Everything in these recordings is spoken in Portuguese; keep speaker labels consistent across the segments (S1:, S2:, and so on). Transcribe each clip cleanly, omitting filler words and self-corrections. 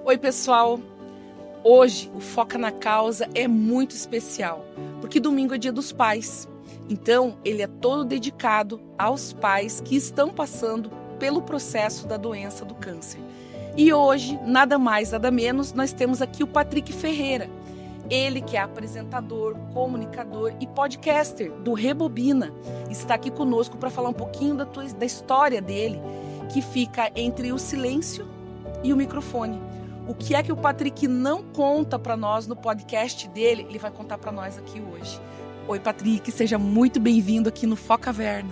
S1: Oi, pessoal! Hoje o Foca na Causa é muito especial, porque domingo é Dia dos Pais. Então, ele é todo dedicado aos pais que estão passando pelo processo da doença do câncer. E hoje, nada mais, nada menos, nós temos aqui o Patrick Ferreira. Ele que é apresentador, comunicador e podcaster do Rebobina. Está aqui conosco para falar um pouquinho da história dele, que fica entre o silêncio e o microfone. O que é que o Patrick não conta para nós no podcast dele, ele vai contar para nós aqui hoje. Oi, Patrick, seja muito bem-vindo aqui no Foca Verna.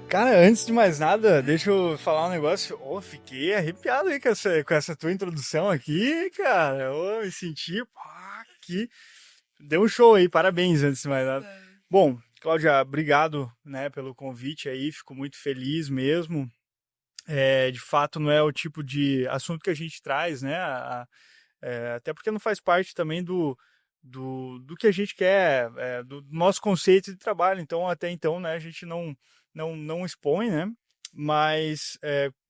S2: Cara, antes de mais nada, deixa eu falar um negócio. Fiquei arrepiado aí com essa tua introdução aqui, cara. Me senti, que deu um show aí, parabéns antes de mais nada. Bom, Cláudia, obrigado, né, pelo convite aí, fico muito feliz mesmo. De fato, não é o tipo de assunto que a gente traz, né, até porque não faz parte também do que a gente quer, do nosso conceito de trabalho. Então, até então, né, a gente não expõe, né? Mas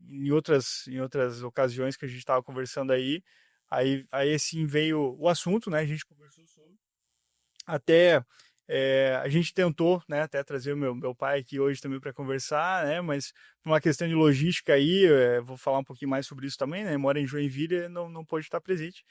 S2: em outras ocasiões que a gente estava conversando aí assim veio o assunto, né? A gente conversou sobre. Até a gente tentou, né? Até trazer o meu pai aqui hoje também para conversar, né? Mas por uma questão de logística aí, vou falar um pouquinho mais sobre isso também, né? Mora em Joinville, não pôde estar presente.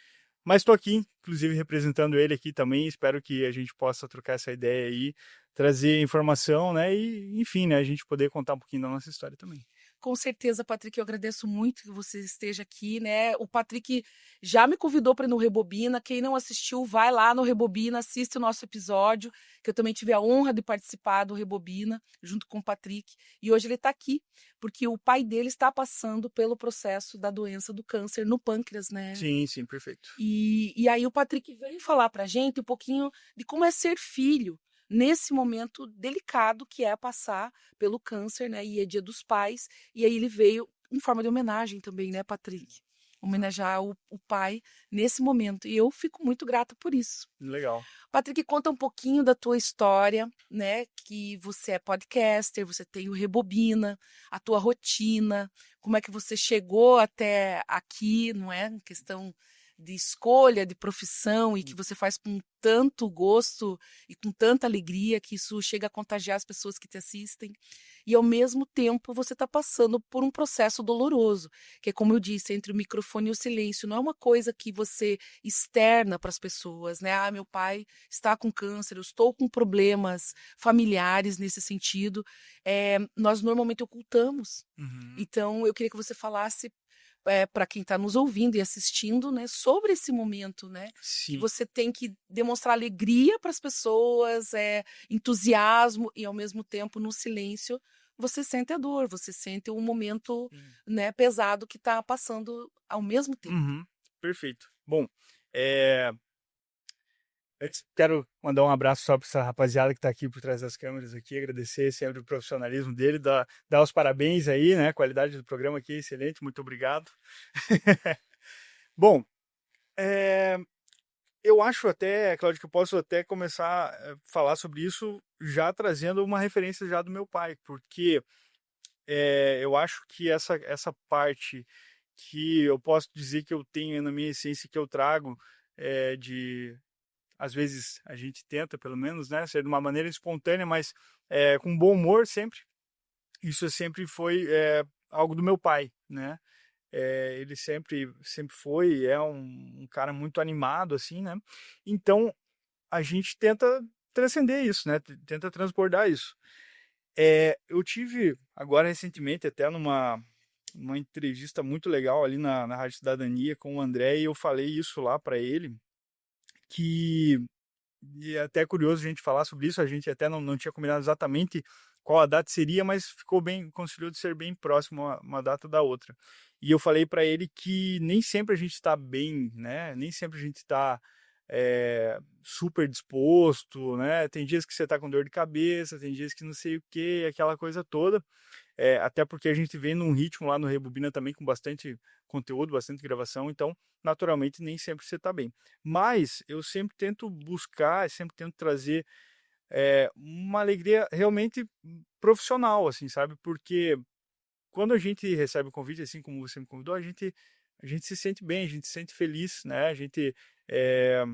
S2: Mas estou aqui, inclusive, representando ele aqui também. Espero que a gente possa trocar essa ideia aí, trazer informação, né? E, enfim, né? A gente poder contar um pouquinho da nossa história também.
S1: Com certeza, Patrick, eu agradeço muito que você esteja aqui, né? O Patrick já me convidou para ir no Rebobina. Quem não assistiu, vai lá no Rebobina, assiste o nosso episódio, que eu também tive a honra de participar do Rebobina, junto com o Patrick. E hoje ele está aqui, porque o pai dele está passando pelo processo da doença do câncer no pâncreas, né?
S2: Sim, perfeito.
S1: E aí o Patrick veio falar para a gente um pouquinho de como é ser filho nesse momento delicado que é passar pelo câncer, né? E é Dia dos Pais. E aí ele veio em forma de homenagem também, né, Patrick? Homenagear o pai nesse momento. E eu fico muito grata por isso.
S2: Legal.
S1: Patrick, conta um pouquinho da tua história, né? Que você é podcaster, você tem o Rebobina, a tua rotina, como é que você chegou até aqui, não é? Questão de escolha, de profissão, e que você faz com tanto gosto e com tanta alegria que isso chega a contagiar as pessoas que te assistem. E ao mesmo tempo você está passando por um processo doloroso, que é como eu disse, entre o microfone e o silêncio. Não é uma coisa que você externa para as pessoas, né? Ah, meu pai está com câncer, eu estou com problemas familiares nesse sentido. Nós normalmente ocultamos.
S2: Uhum.
S1: Então, eu queria que você falasse para quem está nos ouvindo e assistindo, né, sobre esse momento, né, que
S2: Sim.
S1: você tem que demonstrar alegria para as pessoas, entusiasmo e ao mesmo tempo no silêncio você sente a dor, você sente um momento, né, pesado que está passando ao mesmo tempo.
S2: Uhum. Perfeito. Bom, antes quero mandar um abraço só para essa rapaziada que está aqui por trás das câmeras aqui, agradecer sempre o profissionalismo dele, dar os parabéns aí, né? A qualidade do programa aqui é excelente, muito obrigado. Bom, eu acho até, Cláudio, que eu posso até começar a falar sobre isso já trazendo uma referência já do meu pai, porque eu acho que essa parte que eu posso dizer que eu tenho na minha essência, que eu trago de às vezes a gente tenta, pelo menos, né, ser de uma maneira espontânea, mas com bom humor sempre. Isso sempre foi algo do meu pai, né? Ele sempre foi, é um cara muito animado, assim, né? Então, a gente tenta transcender isso, né? Tenta transbordar isso. Eu tive, agora recentemente, até numa entrevista muito legal ali na Rádio Cidadania com o André, e eu falei isso lá para ele, que e é até curioso a gente falar sobre isso, a gente até não tinha combinado exatamente qual a data seria, mas ficou bem, conseguiu ser bem próximo uma data da outra. E eu falei para ele que nem sempre a gente está bem, né? Nem sempre a gente está super disposto, né? Tem dias que você está com dor de cabeça, tem dias que não sei o que, aquela coisa toda. Até porque a gente vem num ritmo lá no Rebobina também com bastante conteúdo, bastante gravação, então naturalmente nem sempre você está bem. Mas eu sempre tento buscar, sempre tento trazer uma alegria realmente profissional, assim, sabe? Porque quando a gente recebe o convite, assim como você me convidou, a gente a gente se sente bem, a gente se sente feliz, né? A gente, eh,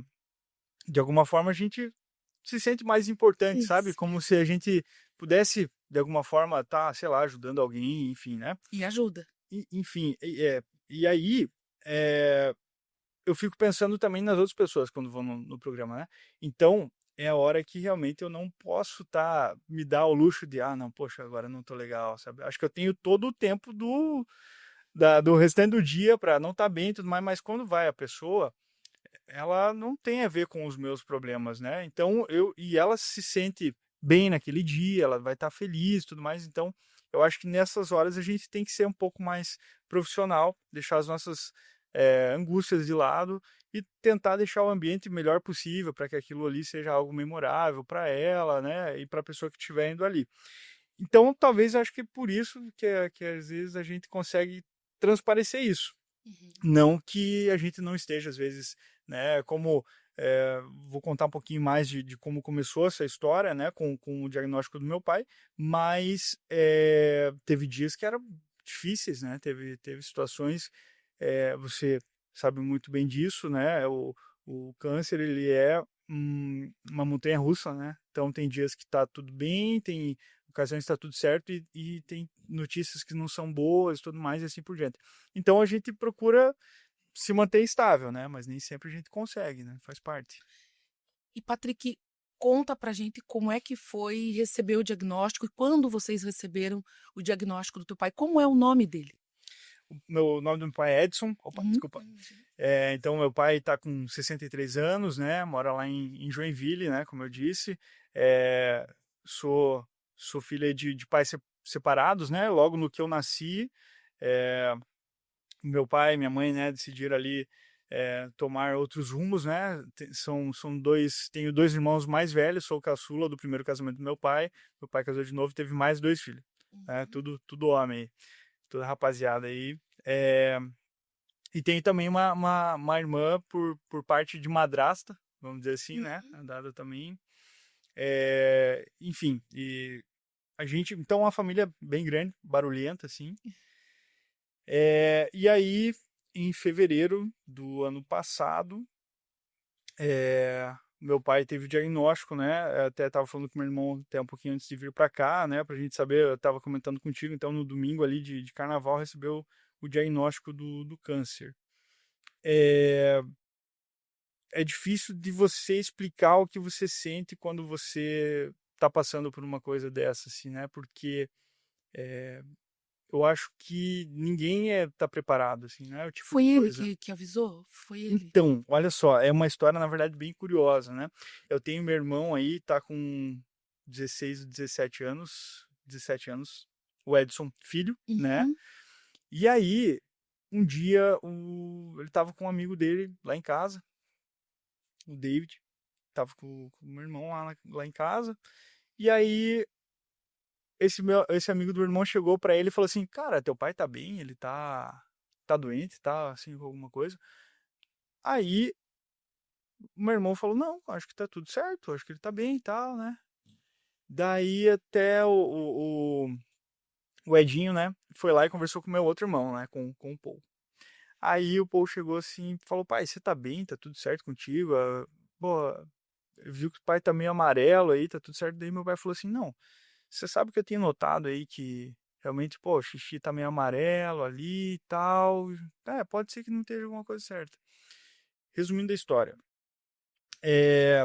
S2: de alguma forma, a gente se sente mais importante, sabe?
S1: Isso.
S2: Como se a gente pudesse, de alguma forma, estar, sei lá, ajudando alguém, enfim, né?
S1: E ajuda.
S2: Enfim, e aí, eh, eu fico pensando também nas outras pessoas quando vão no programa, né? Então, é a hora que realmente eu não posso me dar o luxo de, ah, não, poxa, agora eu não tô legal, sabe? Acho que eu tenho todo o tempo do restante do dia para não estar bem e tudo mais, mas quando vai a pessoa, ela não tem a ver com os meus problemas, né? Então, e ela se sente bem naquele dia, ela vai estar feliz e tudo mais, então eu acho que nessas horas a gente tem que ser um pouco mais profissional, deixar as nossas angústias de lado e tentar deixar o ambiente melhor possível para que aquilo ali seja algo memorável para ela, né, e para a pessoa que estiver indo ali. Então, talvez eu acho que é por isso que às vezes a gente consegue transparecer isso.
S1: Uhum.
S2: Não que a gente não esteja, às vezes, né, como vou contar um pouquinho mais de como começou essa história, né, com o diagnóstico do meu pai, mas teve dias que eram difíceis, né, teve situações, você sabe muito bem disso, né, o câncer, ele é uma montanha-russa, né, então tem dias que tá tudo bem, tem ocasiões que tá tudo certo e tem notícias que não são boas e tudo mais e assim por diante. Então a gente procura se manter estável, né? Mas nem sempre a gente consegue, né? Faz parte.
S1: E Patrick, conta pra gente como é que foi receber o diagnóstico e quando vocês receberam o diagnóstico do teu pai, como é o nome dele?
S2: O nome do meu pai é Edson. Opa,
S1: Uhum.
S2: desculpa. Então, meu pai está com 63 anos, né? Mora lá em Joinville, né? Como eu disse. É, sou, sou filha de pais separados, né? Logo no que eu nasci, é, meu pai e minha mãe, né, decidiram ali tomar outros rumos, né? São dois, tenho dois irmãos mais velhos, sou o caçula do primeiro casamento do meu pai. Meu pai casou de novo, e teve mais dois filhos, né?
S1: Uhum.
S2: Tudo homem, aí, toda rapaziada aí. É, e tenho também uma irmã por parte de madrasta, vamos dizer assim, né?
S1: Uhum.
S2: A dada também. Enfim, e a gente, então, é uma família bem grande, barulhenta, assim. E aí, em fevereiro do ano passado, meu pai teve o diagnóstico, né? Eu até estava falando com meu irmão até um pouquinho antes de vir para cá, né? Pra gente saber, eu estava comentando contigo, então no domingo ali de carnaval recebeu o diagnóstico do câncer. É, é difícil de você explicar o que você sente quando você está passando por uma coisa dessa, assim, né? Porque eu acho que ninguém tá preparado, assim, né? É o tipo
S1: Foi
S2: de
S1: ele
S2: coisa.
S1: que avisou? Foi ele?
S2: Então, olha só, é uma história, na verdade, bem curiosa, né? Eu tenho meu irmão aí, tá com 16, 17 anos, o Edson, filho, né?
S1: Uhum.
S2: E aí, um dia, ele tava com um amigo dele lá em casa, o David, tava com o meu irmão lá em casa, e aí, esse amigo do meu irmão chegou pra ele e falou assim, cara, teu pai tá bem, ele tá doente, tá, assim, com alguma coisa. Aí, o meu irmão falou, não, acho que tá tudo certo, acho que ele tá bem e tal, né? Daí até o Edinho, né, foi lá e conversou com o meu outro irmão, né, com o Paul. Aí o Paul chegou assim e falou, pai, você tá bem? Tá tudo certo contigo? Pô, viu que o pai tá meio amarelo aí, tá tudo certo? Daí meu pai falou assim, não, você sabe que eu tenho notado aí que realmente, pô, o xixi tá meio amarelo ali e tal. Pode ser que não esteja alguma coisa certa. Resumindo a história, é,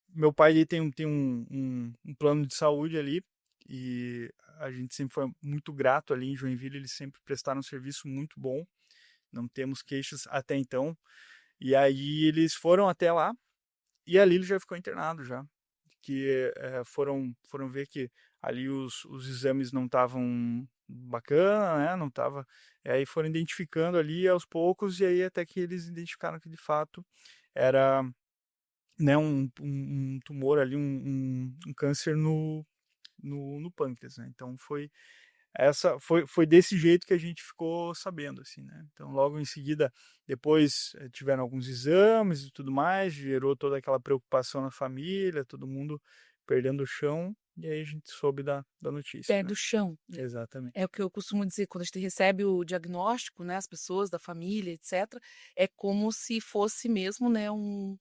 S2: meu pai ele tem um plano de saúde ali e a gente sempre foi muito grato ali em Joinville, eles sempre prestaram um serviço muito bom, não temos queixas até então. E aí eles foram até lá e ali ele já ficou internado já, que foram ver que ali os exames não estavam bacana, né? Não tava, aí foram identificando ali aos poucos e aí até que eles identificaram que de fato era, né, um tumor ali, um câncer no pâncreas, né? Então foi desse jeito que a gente ficou sabendo, assim, né? Então logo em seguida, depois tiveram alguns exames e tudo mais, gerou toda aquela preocupação na família, todo mundo perdendo o chão, e aí a gente soube da notícia,
S1: Perde
S2: né?
S1: o chão.
S2: Exatamente.
S1: É o que eu costumo dizer, quando a gente recebe o diagnóstico, né, as pessoas da família, etc., é como se fosse mesmo, né, um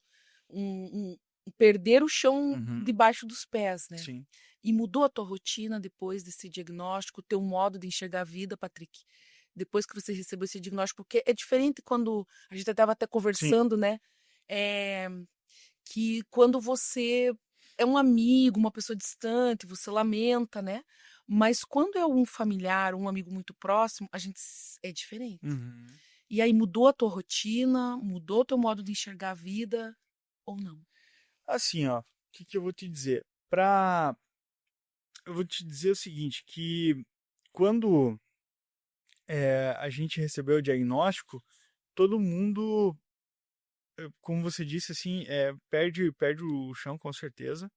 S1: perder o chão
S2: Uhum.
S1: debaixo dos pés, né?
S2: Sim.
S1: E mudou a tua rotina depois desse diagnóstico, o teu modo de enxergar a vida, Patrick? Depois que você recebeu esse diagnóstico, porque é diferente quando a gente estava até
S2: Sim.
S1: conversando, né? É, que quando você é um amigo, uma pessoa distante, você lamenta, né? Mas quando é um familiar, um amigo muito próximo, é diferente.
S2: Uhum.
S1: E aí mudou a tua rotina, mudou o teu modo de enxergar a vida ou não?
S2: Assim, ó, o que eu vou te dizer? Eu vou te dizer o seguinte, que quando a gente recebeu o diagnóstico, todo mundo, como você disse, assim, perde o chão, com certeza.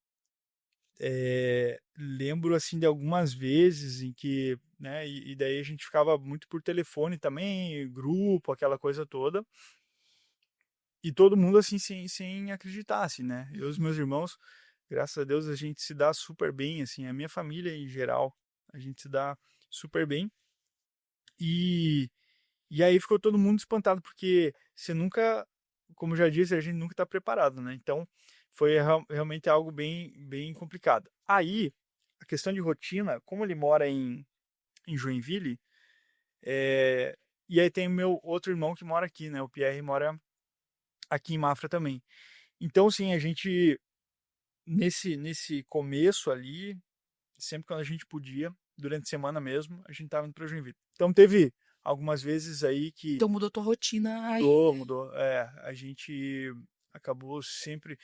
S2: Lembro, assim, de algumas vezes em que, né, e daí a gente ficava muito por telefone também, grupo, aquela coisa toda, e todo mundo, assim, sem acreditar, assim, né? Eu e os meus irmãos, graças a Deus, a gente se dá super bem, assim, a minha família em geral, a gente se dá super bem. E, e aí ficou todo mundo espantado, porque você nunca, como eu já disse, a gente nunca está preparado, né? Então foi realmente algo bem complicado. Aí, a questão de rotina, como ele mora em Joinville, e aí tem o meu outro irmão que mora aqui, né? O Pierre mora aqui em Mafra também. Então, sim, a gente, nesse começo ali, sempre quando a gente podia, durante a semana mesmo, a gente estava indo para Joinville. Então, teve algumas vezes aí que
S1: Então mudou tua rotina aí,
S2: mudou,
S1: né?
S2: mudou. A gente acabou sempre.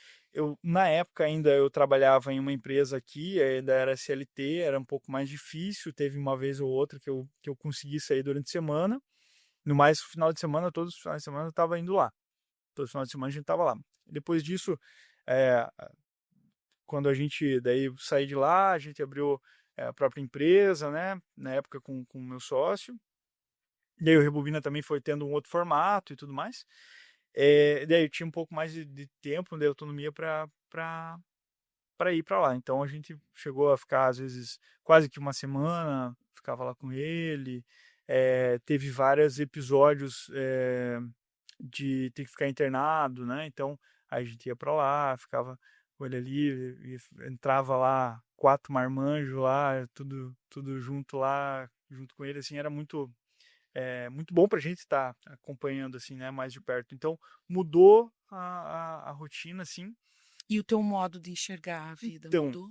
S2: Na época ainda eu trabalhava em uma empresa aqui, ainda era CLT, era um pouco mais difícil. Teve uma vez ou outra que eu consegui sair durante a semana. No mais, final de semana, todos os finais de semana eu estava indo lá. Todos os finais de semana a gente estava lá. Depois disso, é, quando a gente daí saí de lá, a gente abriu a própria empresa, né? Na época com o meu sócio. E aí o Rebobina também foi tendo um outro formato e tudo mais. Daí eu tinha um pouco mais de tempo, de autonomia para ir para lá. Então a gente chegou a ficar, às vezes, quase que uma semana, ficava lá com ele. Teve vários episódios de ter que ficar internado, né? Então a gente ia para lá, ficava com ele ali, e entrava lá, 4 marmanjos lá, tudo junto lá, junto com ele, assim, era muito bom para a gente estar acompanhando assim, né, mais de perto. Então mudou a rotina, assim.
S1: E o teu modo de enxergar a vida
S2: Então,
S1: mudou?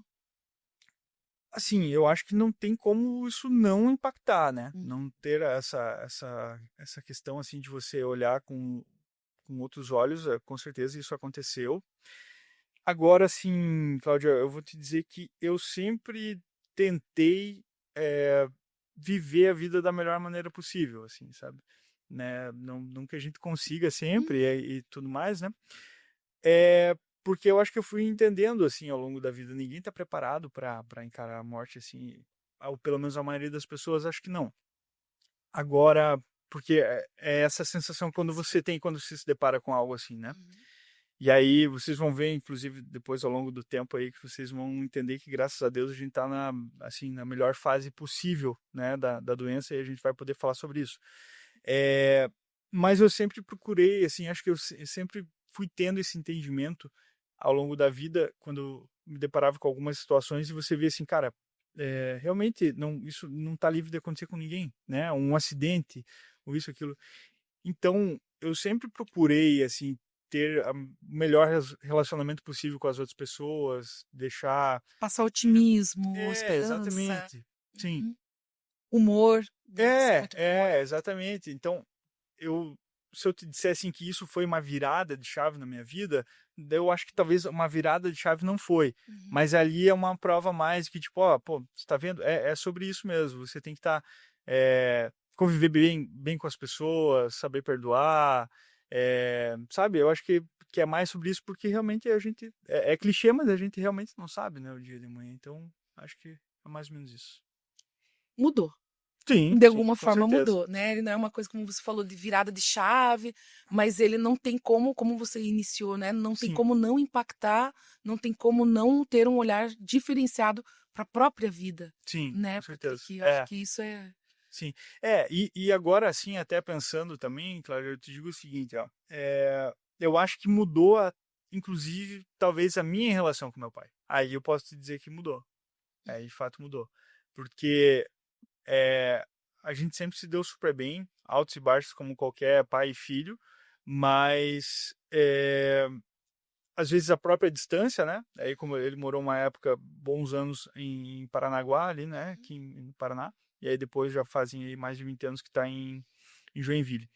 S2: assim, eu acho que não tem como isso não impactar, né?
S1: Hum.
S2: Não ter essa questão assim de você olhar com outros olhos, com certeza isso aconteceu. Agora, assim, Cláudia, eu vou te dizer que eu sempre tentei viver a vida da melhor maneira possível, assim, sabe? Né? Não que a gente consiga sempre
S1: Hum.
S2: e tudo mais, né? É porque eu acho que eu fui entendendo assim ao longo da vida. Ninguém está preparado para encarar a morte assim, ou pelo menos a maioria das pessoas acho que não. Agora, porque é essa sensação quando você tem quando você se depara com algo assim, né?
S1: Uhum.
S2: E aí vocês vão ver, inclusive depois ao longo do tempo aí que vocês vão entender que graças a Deus a gente está na melhor fase possível, né, da doença e a gente vai poder falar sobre isso. Mas eu sempre procurei, assim, acho que eu sempre fui tendo esse entendimento ao longo da vida, quando me deparava com algumas situações e você vê assim, cara, realmente isso não está livre de acontecer com ninguém, né? Um acidente, ou isso, aquilo. Então, eu sempre procurei, assim, ter o melhor relacionamento possível com as outras pessoas, deixar.
S1: Passar otimismo, esperança,
S2: Exatamente. Sim.
S1: uhum. Humor, né? Você é muito do humor.
S2: Exatamente. Então, eu, se eu te disser assim que isso foi uma virada de chave na minha vida, daí eu acho que talvez uma virada de chave não foi.
S1: Uhum.
S2: Mas ali é uma prova mais que, tipo, ó, pô, você tá vendo? É sobre isso mesmo. Você tem que estar, conviver bem com as pessoas, saber perdoar, sabe? Eu acho que é mais sobre isso porque realmente a gente, é clichê, mas a gente realmente não sabe, né, o dia de manhã. Então, acho que é mais ou menos isso.
S1: Mudou.
S2: Sim,
S1: De
S2: sim,
S1: alguma
S2: com
S1: forma
S2: certeza.
S1: mudou, né? Ele não é uma coisa, como você falou, de virada de chave, mas ele não tem como você iniciou, né? Não tem
S2: Sim.
S1: como não impactar, não tem como não ter um olhar diferenciado para a própria vida,
S2: Sim,
S1: né?
S2: com certeza.
S1: Porque eu acho que isso
S2: Sim. E agora, assim, até pensando também, claro, eu te digo o seguinte, ó, eu acho que mudou, inclusive, talvez a minha relação com meu pai. Aí eu posso te dizer que mudou. De fato mudou. Porque é, a gente sempre se deu super bem, altos e baixos como qualquer pai e filho, mas às vezes a própria distância, né? Aí como ele morou uma época, bons anos em Paranaguá ali, né? Aqui no Paraná, e aí depois já fazem aí mais de 20 anos que está em Joinville.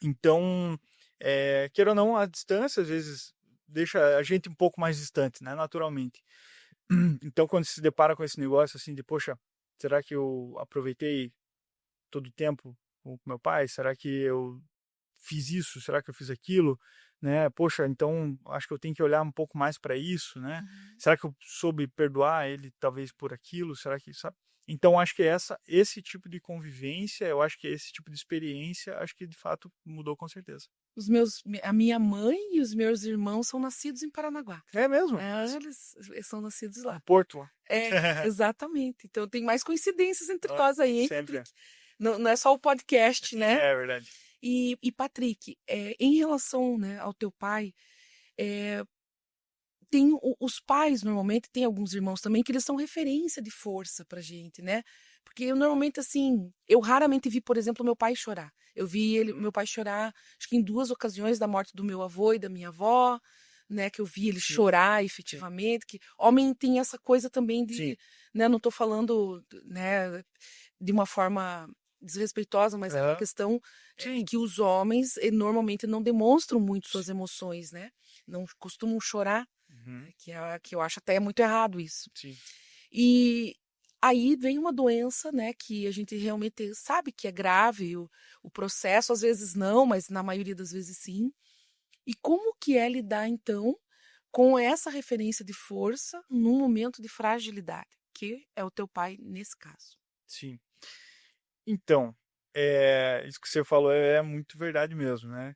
S2: Então, queira ou não, a distância às vezes deixa a gente um pouco mais distante, né? Naturalmente. Então, quando se depara com esse negócio assim de, poxa, será que eu aproveitei todo o tempo com meu pai? Será que eu fiz isso? Será que eu fiz aquilo? Né? Poxa, então acho que eu tenho que olhar um pouco mais para isso, né?
S1: Uhum.
S2: Será que eu soube perdoar ele talvez por aquilo? Será que, sabe? Então acho que esse tipo de convivência, eu acho que esse tipo de experiência, acho que de fato mudou com certeza.
S1: A minha mãe e os meus irmãos são nascidos em Paranaguá.
S2: É mesmo?
S1: Eles são nascidos lá.
S2: No Porto lá.
S1: Exatamente. Então tem mais coincidências entre nós aí, hein,
S2: Sempre.
S1: Patrick? Não é só o podcast, né?
S2: É verdade.
S1: E Patrick, em relação, né, ao teu pai, tem os pais, normalmente, tem alguns irmãos também, que eles são referência de força pra gente, né? Porque eu normalmente, assim, eu raramente vi, por exemplo, meu pai chorar. Eu vi meu pai chorar, acho que em 2 ocasiões da morte do meu avô e da minha avó, né? Que eu vi ele
S2: Sim.
S1: chorar efetivamente. Que homem tem essa coisa também de,
S2: Sim.
S1: né? Não tô falando, né, de uma forma desrespeitosa, mas é uma questão que os homens normalmente não demonstram muito suas emoções, né? Não costumam chorar. Que eu acho até muito errado isso.
S2: Sim.
S1: E aí vem uma doença, né, que a gente realmente sabe que é grave, o processo às vezes não, mas na maioria das vezes sim. E como que é lidar, então, com essa referência de força num momento de fragilidade, que é o teu pai nesse caso?
S2: Sim. Então, isso que você falou é muito verdade mesmo, né?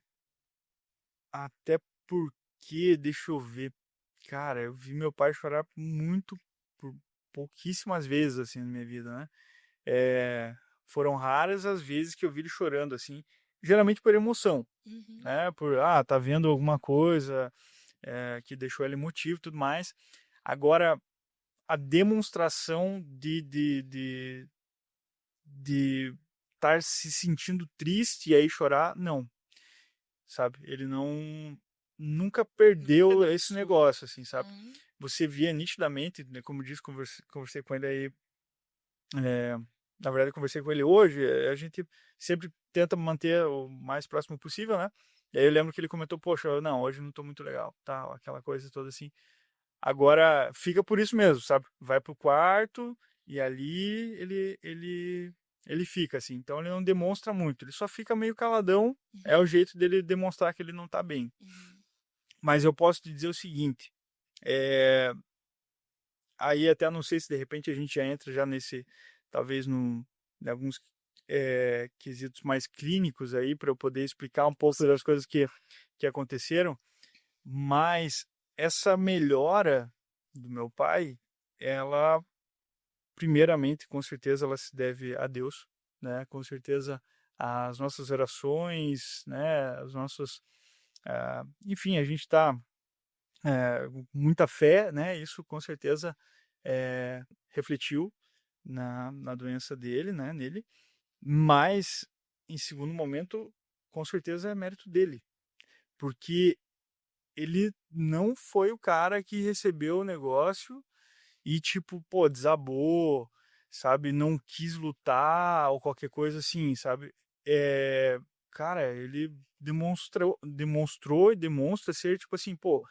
S2: Até porque, deixa eu ver, cara, eu vi meu pai chorar por pouquíssimas vezes, assim, na minha vida, né? Foram raras as vezes que eu vi ele chorando, assim, geralmente por emoção,
S1: Uhum.
S2: né? Tá vendo alguma coisa que deixou ele emotivo e tudo mais. Agora, a demonstração de estar se sentindo triste e aí chorar, não, sabe? Ele nunca perdeu esse
S1: Demonstrou.
S2: negócio, assim, sabe?
S1: Uhum.
S2: Você via nitidamente, né, como eu disse, conversei com ele aí, na verdade eu conversei com ele hoje, a gente sempre tenta manter o mais próximo possível, né? E aí eu lembro que ele comentou, poxa, não, hoje não tô muito legal, tal, aquela coisa toda assim. Agora fica por isso mesmo, sabe? Vai pro quarto e ali ele fica assim. Então ele não demonstra muito, ele só fica meio caladão. É o jeito dele demonstrar que ele não tá bem.
S1: Uhum.
S2: Mas eu posso te dizer o seguinte, aí até não sei se de repente a gente já entra já talvez em alguns quesitos mais clínicos aí para eu poder explicar um pouco das coisas que aconteceram, mas essa melhora do meu pai, ela primeiramente, com certeza, ela se deve a Deus, né? Com certeza, as nossas orações, né? Enfim, a gente está com muita fé, né? Isso com certeza refletiu na doença dele, né? Nele, mas em segundo momento, com certeza é mérito dele, porque ele não foi o cara que recebeu o negócio e, tipo, pô, desabou, sabe? Não quis lutar ou qualquer coisa assim, sabe? Cara, ele demonstrou e demonstra ser, tipo assim, pô,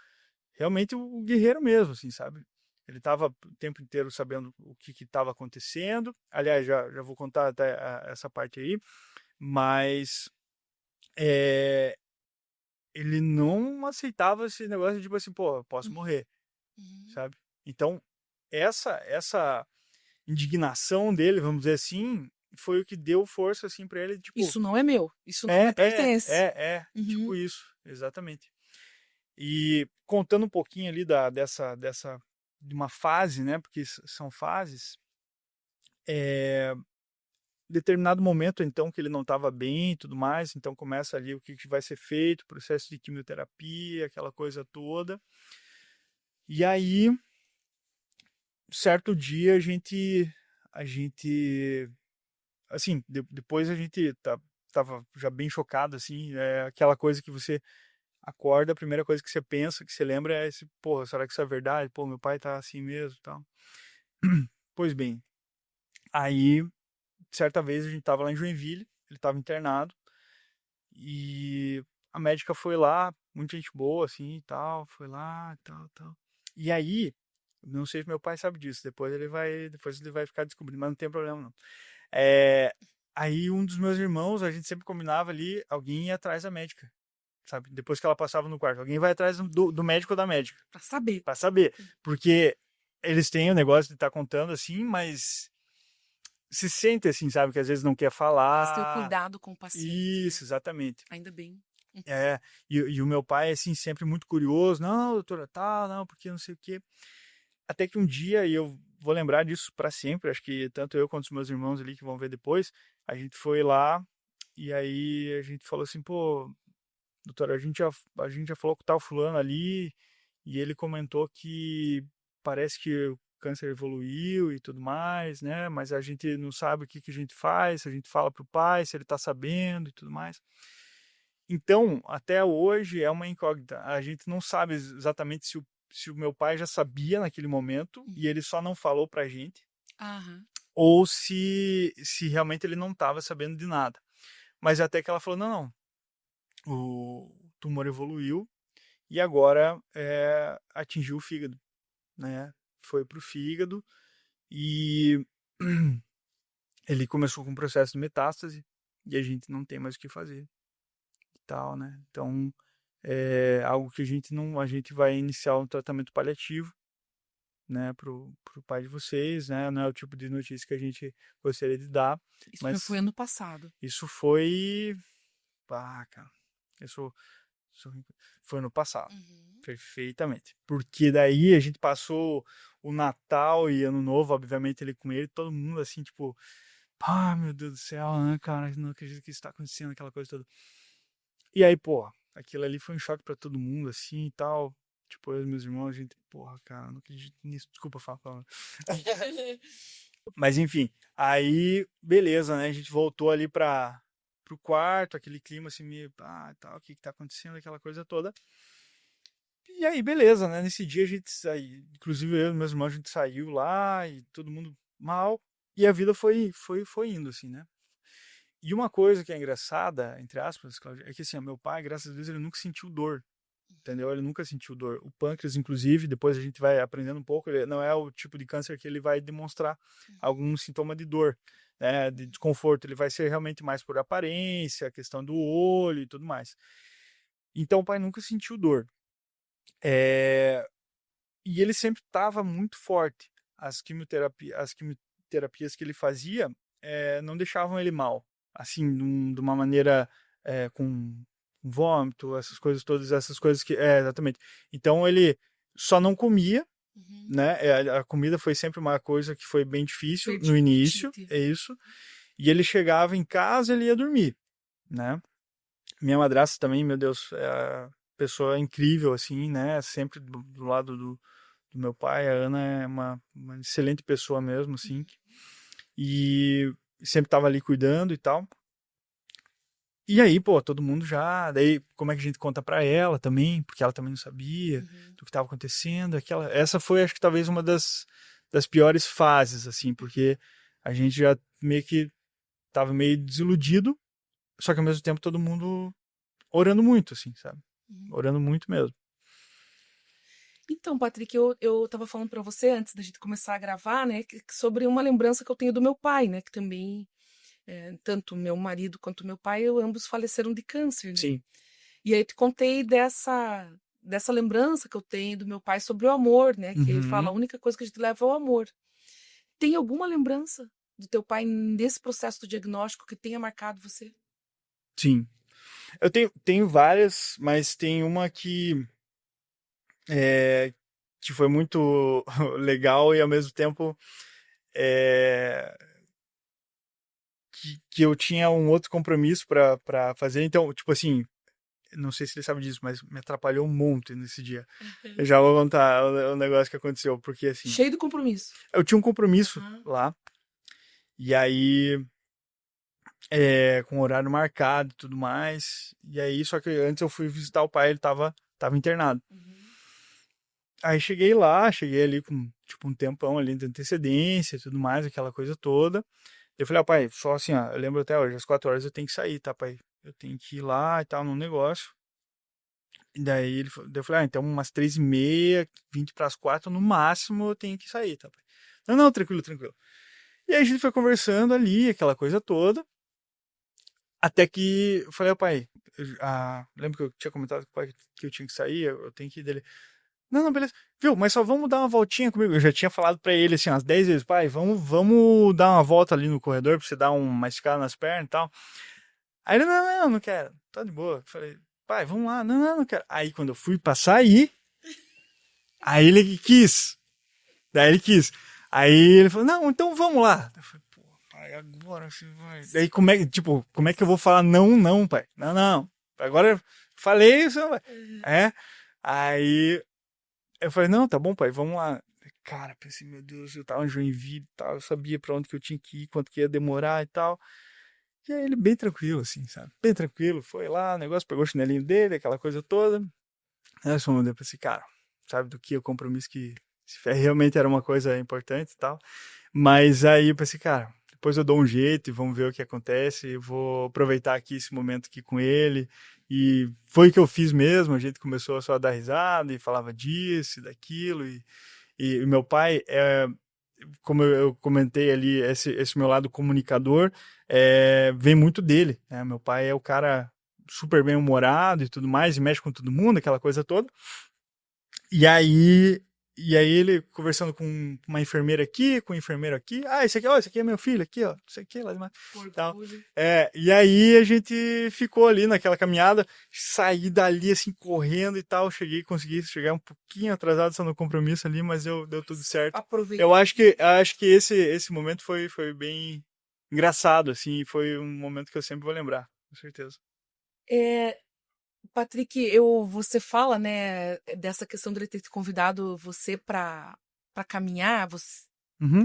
S2: realmente o guerreiro mesmo, assim, sabe? Ele tava o tempo inteiro sabendo o que estava acontecendo. Aliás, já vou contar até essa parte aí, mas ele não aceitava esse negócio de, tipo assim, pô, eu posso morrer,
S1: Uhum.
S2: sabe? Então, essa indignação dele, vamos dizer assim, foi o que deu força, assim, pra ele, tipo,
S1: Isso não é meu, isso não me pertence.
S2: tipo
S1: Uhum.
S2: isso, exatamente. E contando um pouquinho ali dessa de uma fase, né? Porque são fases. Determinado momento, então, que ele não estava bem e tudo mais, então começa ali o que vai ser feito, processo de quimioterapia, aquela coisa toda. E aí, certo dia, a gente, assim, depois a gente tava já bem chocado, assim, aquela coisa que você acorda, a primeira coisa que você pensa, que você lembra é esse, porra, será que isso é verdade? Pô, meu pai tá assim mesmo e tal. Pois bem, aí, certa vez a gente tava lá em Joinville, ele tava internado, e a médica foi lá, muita gente boa, assim, e tal, foi lá, e tal, tal. E aí, não sei se meu pai sabe disso, depois ele vai ficar descobrindo, mas não tem problema não. É, aí um dos meus irmãos, a gente sempre combinava ali, alguém ia atrás da médica, sabe? Depois que ela passava no quarto, alguém vai atrás do médico ou da médica,
S1: Pra saber.
S2: pra saber, porque eles têm o negócio de estar contando assim, mas se sente assim, sabe? Que às vezes não quer
S1: Eles têm o
S2: falar.
S1: cuidado com o paciente, né?
S2: Isso, exatamente.
S1: Ainda bem.
S2: É, e o meu pai, assim, sempre muito curioso. Não, doutora, tá, não, porque não sei o quê. Até que um dia, e eu vou lembrar disso para sempre, acho que tanto eu quanto os meus irmãos ali que vão ver depois, a gente foi lá e aí a gente falou assim, pô, doutora, a gente já falou com tal fulano ali e ele comentou que parece que o câncer evoluiu e tudo mais, né? Mas a gente não sabe o que que a gente faz, se a gente fala pro pai, se ele tá sabendo e tudo mais. Então, até hoje é uma incógnita. A gente não sabe exatamente se o meu pai já sabia naquele momento e ele só não falou pra gente,
S1: Aham.
S2: ou se realmente ele não estava sabendo de nada. Mas até que ela falou, não, não, o tumor evoluiu e agora atingiu o fígado, né? Foi pro fígado e ele começou com um processo de metástase e a gente não tem mais o que fazer e tal, né? Então, é algo que a gente vai iniciar um tratamento paliativo, né, pro pai de vocês, né? Não é o tipo de notícia que a gente gostaria de dar,
S1: Isso já foi
S2: mas
S1: ano passado.
S2: isso foi, cara, isso, isso foi no passado,
S1: Uhum.
S2: perfeitamente. Porque daí a gente passou o Natal e Ano Novo, obviamente ele com ele, todo mundo assim, tipo, meu Deus do céu, né, cara, não acredito que isso tá acontecendo, aquela coisa toda. E aí, pô, aquilo ali foi um choque pra todo mundo, assim, e tal. Tipo, eu e meus irmãos, a gente, porra, cara, não acredito nisso. Desculpa falar palavrão. Mas enfim, aí, beleza, né? A gente voltou ali pro quarto, aquele clima assim, meio, tal, o que que tá acontecendo, aquela coisa toda. E aí, beleza, né? Nesse dia a gente saiu, inclusive eu e meus irmãos, a gente saiu lá e todo mundo mal. E a vida foi indo, assim, né? E uma coisa que é engraçada, entre aspas, Claudia, é que assim, meu pai, graças a Deus, ele nunca sentiu dor. Entendeu? Ele nunca sentiu dor. O pâncreas, inclusive, depois a gente vai aprendendo um pouco, ele não é o tipo de câncer que ele vai demonstrar algum sintoma de dor, né, de desconforto. Ele vai ser realmente mais por aparência, questão do olho e tudo mais. Então o pai nunca sentiu dor. E ele sempre estava muito forte. As quimioterapias que ele fazia não deixavam ele mal. Assim, de uma maneira com vômito, essas coisas todas, essas coisas que. Exatamente. Então ele só não comia,
S1: Uhum.
S2: né? A comida foi sempre uma coisa que foi bem difícil
S1: Perdi
S2: no
S1: o
S2: início,
S1: apetite.
S2: é isso. E ele chegava em casa e ele ia dormir, né? Minha madrasta também, meu Deus, é a pessoa incrível, assim, né? Sempre do lado do meu pai. A Ana é uma excelente pessoa mesmo, assim. E sempre tava ali cuidando e tal. E aí, pô, todo mundo já. Daí, como é que a gente conta pra ela também? Porque ela também não sabia do que tava acontecendo. Essa foi, acho que talvez uma das piores fases, assim, porque a gente já meio que tava meio desiludido, só que ao mesmo tempo todo mundo orando muito, assim, sabe?
S1: Uhum.
S2: Orando muito mesmo.
S1: Então, Patrick, eu tava falando pra você antes da gente começar a gravar, né, sobre uma lembrança que eu tenho do meu pai, né, que também, tanto meu marido quanto meu pai, ambos faleceram de câncer, né?
S2: Sim.
S1: E aí eu te contei dessa lembrança que eu tenho do meu pai sobre o amor, né? Que ele fala, a
S2: Uhum.
S1: única coisa que a gente leva é o amor. Tem alguma lembrança do teu pai nesse processo do diagnóstico que tenha marcado você?
S2: Sim. Eu tenho várias, mas tem uma que que foi muito legal e ao mesmo tempo é, que eu tinha um outro compromisso para fazer. Então, tipo assim, não sei se ele sabe disso, mas me atrapalhou um monte nesse dia. Eu já vou contar o negócio que aconteceu, porque assim,
S1: Cheio de compromisso.
S2: eu tinha um compromisso lá, e aí, com horário marcado e tudo mais, e aí, só que antes eu fui visitar o pai, ele tava internado. Aí cheguei ali com, tipo, um tempão ali de antecedência e tudo mais, aquela coisa toda. Eu falei, pai, só assim, ó, eu lembro até hoje, às 4 horas eu tenho que sair, tá, pai? Eu tenho que ir lá e tal, num negócio. E daí daí eu falei, então umas 3h30, 20 para as 4 no máximo eu tenho que sair, tá, pai? Não, não, tranquilo, tranquilo. E aí a gente foi conversando ali, aquela coisa toda, até que eu falei, pai, lembra que eu tinha comentado com o pai que eu tinha que sair, eu tenho que ir dele. Não, não, beleza. Viu, mas só vamos dar uma voltinha comigo. Eu já tinha falado pra ele assim umas 10 vezes, pai, vamos dar uma volta ali no corredor pra você dar uma esticada nas pernas e tal. Aí ele, não, não quero. Tá de boa. Falei, pai, vamos lá. Não, não, não quero. Aí quando eu fui pra sair, aí ele quis. Daí ele quis. Aí ele falou, não, então vamos lá. Eu falei, pô, pai, agora você vai. Daí como é que eu vou falar não, pai? Não, não. Agora eu falei, você não vai. É. Aí eu falei, não, tá bom, pai, vamos lá. Cara, pensei, meu Deus, eu tava em Joinville e tal, eu sabia pra onde que eu tinha que ir, quanto que ia demorar e tal. E aí ele bem tranquilo, assim, sabe? Bem tranquilo, foi lá, o negócio, pegou o chinelinho dele, aquela coisa toda. Aí eu só mandei pra esse cara, sabe, do que o compromisso que realmente era uma coisa importante e tal. Mas aí eu pensei, cara, depois eu dou um jeito e vamos ver o que acontece. Eu vou aproveitar aqui esse momento aqui com ele. E foi o que eu fiz mesmo. A gente começou só a dar risada e falava disso e daquilo. E meu pai, como eu comentei ali, esse meu lado comunicador vem muito dele, né? Meu pai é o cara super bem humorado e tudo mais, e mexe com todo mundo, aquela coisa toda. E aí, ele conversando com uma enfermeira aqui, com um enfermeiro aqui. Ah, esse aqui é meu filho aqui, ó. Isso aqui, lá demais. Tal. E aí a gente ficou ali naquela caminhada, saí dali assim correndo e tal, consegui chegar um pouquinho atrasado só no compromisso ali, mas deu tudo certo.
S1: Aproveitei.
S2: Eu acho que esse momento foi bem engraçado assim, foi um momento que eu sempre vou lembrar, com certeza.
S1: Patrick, você fala, né, dessa questão de ele ter convidado você para caminhar,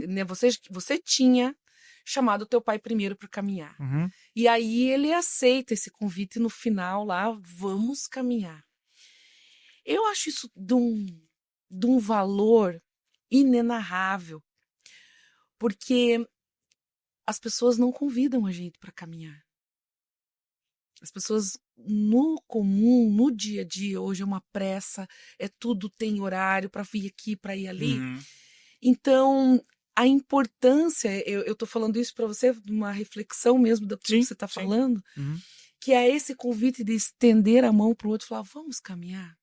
S1: né, você tinha chamado o teu pai primeiro para caminhar. E aí ele aceita esse convite no final lá, vamos caminhar. Eu acho isso de um valor inenarrável, porque as pessoas não convidam a gente para caminhar. As pessoas no comum, no dia a dia, hoje é uma pressa, tudo tem horário para vir aqui, para ir ali. Então, a importância, eu tô falando isso para você, uma reflexão mesmo do que você está falando, que é esse convite de estender a mão para o outro e falar, vamos caminhar.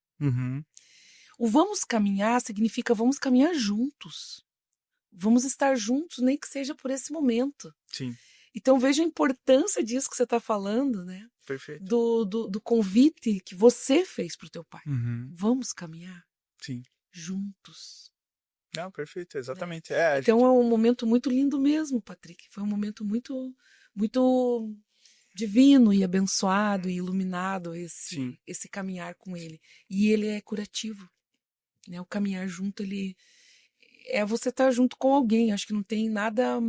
S1: O vamos caminhar significa vamos caminhar juntos. Vamos estar juntos, nem que seja por esse momento.
S2: Sim.
S1: Então, veja a importância disso que você está falando, né?
S2: Perfeito.
S1: Do convite que você fez para o teu pai. Vamos caminhar.
S2: Sim.
S1: Juntos.
S2: Não, perfeito, exatamente.
S1: Então, é um momento muito lindo mesmo, Patrick. Foi um momento muito, muito divino e abençoado e iluminado esse caminhar com ele. E ele é curativo. Né? O caminhar junto, ele é você estar junto com alguém. Acho que não tem nada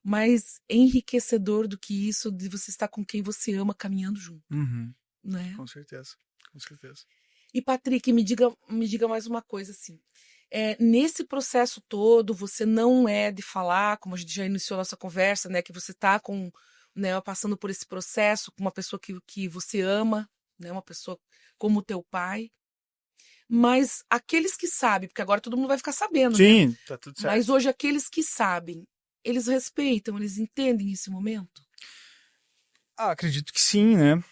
S1: mais enriquecedor do que isso, de você estar com quem você ama caminhando junto. Né?
S2: Com certeza, com certeza.
S1: E, Patrick, me diga mais uma coisa, assim. Nesse processo todo, você não é de falar, como a gente já iniciou a nossa conversa, né, que você está passando por esse processo com uma pessoa que você ama, né, uma pessoa como o teu pai. Mas aqueles que sabem, porque agora todo mundo vai ficar sabendo, né?
S2: Sim, tá tudo certo.
S1: Mas hoje aqueles que sabem, eles respeitam, eles entendem esse momento?
S2: Acredito que sim, né?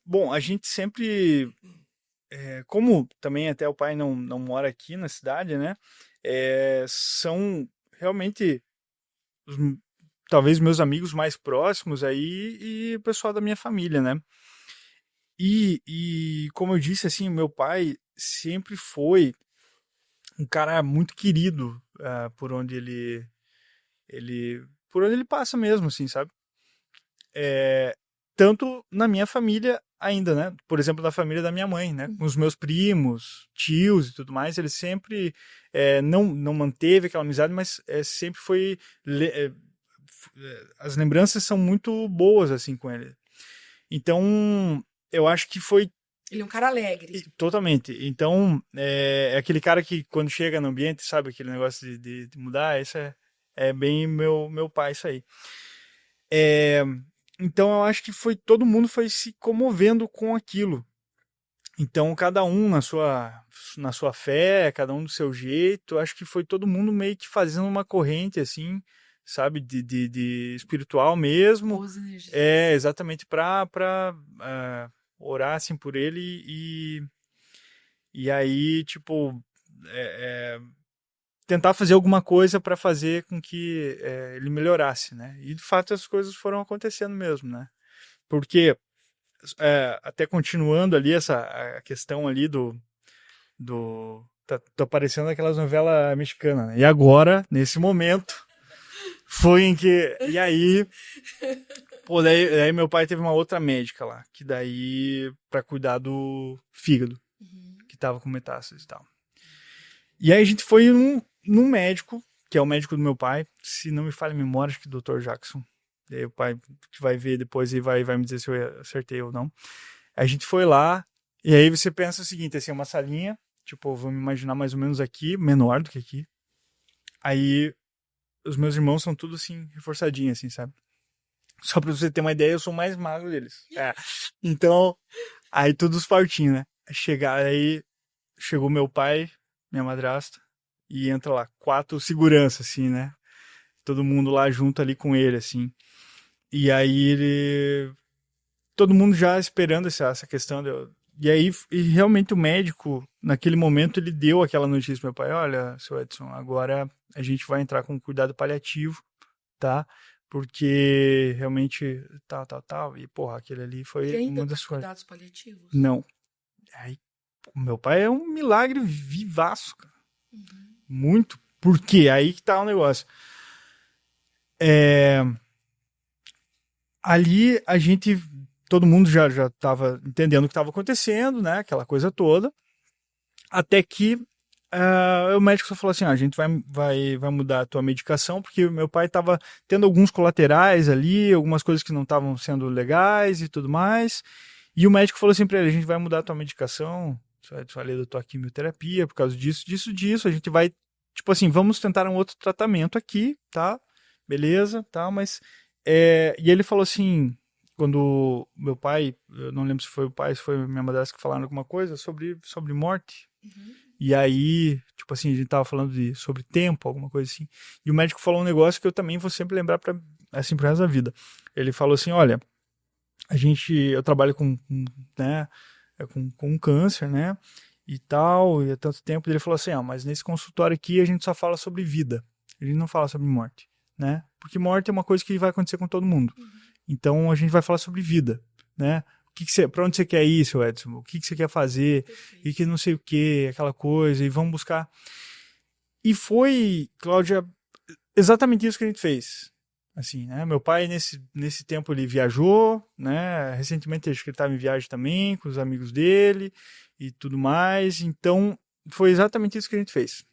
S2: Bom, a gente sempre, como também até o pai não mora aqui na cidade, né? São realmente talvez meus amigos mais próximos aí e o pessoal da minha família, né? E como eu disse, assim, meu pai sempre foi um cara muito querido por onde por onde ele passa mesmo, assim, sabe? Tanto na minha família ainda, né? Por exemplo, na família da minha mãe, né? Com os meus primos, tios e tudo mais, ele sempre não manteve aquela amizade, mas sempre foi... as lembranças são muito boas, assim, com ele. Então, eu acho que foi...
S1: Ele é um cara alegre.
S2: Totalmente. Então, é aquele cara que quando chega no ambiente, sabe, aquele negócio de mudar, isso é bem meu pai, isso aí. Então, eu acho que todo mundo foi se comovendo com aquilo. Então, cada um na sua fé, cada um do seu jeito, acho que foi todo mundo meio que fazendo uma corrente, assim, sabe, de espiritual mesmo.
S1: Boas energias.
S2: Exatamente, para orar, assim, por ele e aí, tipo, tentar fazer alguma coisa para fazer com que ele melhorasse, né? E, de fato, as coisas foram acontecendo mesmo, né? Porque, até continuando ali a questão ali tá aparecendo aquelas novelas mexicanas, né? E agora, nesse momento, foi em que... E aí... Pô, daí meu pai teve uma outra médica lá, que daí... pra cuidar do fígado, que tava com metástase e tal. E aí a gente foi num médico, que é o médico do meu pai, se não me falha a memória, acho que o Dr. Jackson. E aí o pai que vai ver depois e vai me dizer se eu acertei ou não. A gente foi lá, e aí você pensa o seguinte, assim, uma salinha, tipo, vamos imaginar mais ou menos aqui, menor do que aqui. Aí os meus irmãos são tudo assim, reforçadinhos, assim, sabe? Só pra você ter uma ideia, eu sou o mais magro deles. Então, aí todos fortinhos, né? Aí chegou meu pai, minha madrasta, e entra lá 4 seguranças, assim, né? Todo mundo lá junto ali com ele, assim. E aí todo mundo já esperando essa questão. E aí, realmente o médico, naquele momento, ele deu aquela notícia pro meu pai: olha, seu Edson, agora a gente vai entrar com cuidado paliativo, tá? Porque realmente tal. E, porra, aquele ali foi uma das coisas.
S1: Cuidados paliativos?
S2: Não. Aí, meu pai é um milagre vivaço, cara. Muito. Por quê? Aí que tá o negócio. Ali a gente, todo mundo já tava entendendo o que estava acontecendo, né? Aquela coisa toda. Até que o médico só falou assim: a gente vai mudar a tua medicação, porque o meu pai estava tendo alguns colaterais ali, algumas coisas que não estavam sendo legais e tudo mais. E o médico falou assim para ele: a gente vai mudar a tua medicação, falei da tua quimioterapia, por causa disso. A gente vai, tipo assim, vamos tentar um outro tratamento aqui, tá? Beleza, tá, mas... e ele falou assim, quando meu pai, eu não lembro se foi o pai, se foi minha madrasta que falaram alguma coisa sobre morte. E aí, tipo assim, a gente tava falando sobre tempo, alguma coisa assim. E o médico falou um negócio que eu também vou sempre lembrar assim, pro resto da vida. Ele falou assim: olha, eu trabalho né, com câncer, né, e tal, e há tanto tempo. Ele falou assim: mas nesse consultório aqui a gente só fala sobre vida, a gente não fala sobre morte, né, porque morte é uma coisa que vai acontecer com todo mundo. Então a gente vai falar sobre vida, né. Pra onde você quer ir, seu Edson? O que você quer fazer? E que não sei o que, aquela coisa, e vamos buscar. E foi, Cláudia, exatamente isso que a gente fez. Assim, né? Meu pai, nesse tempo, ele viajou, né? Recentemente, acho que ele estava em viagem também, com os amigos dele e tudo mais. Então, foi exatamente isso que a gente fez.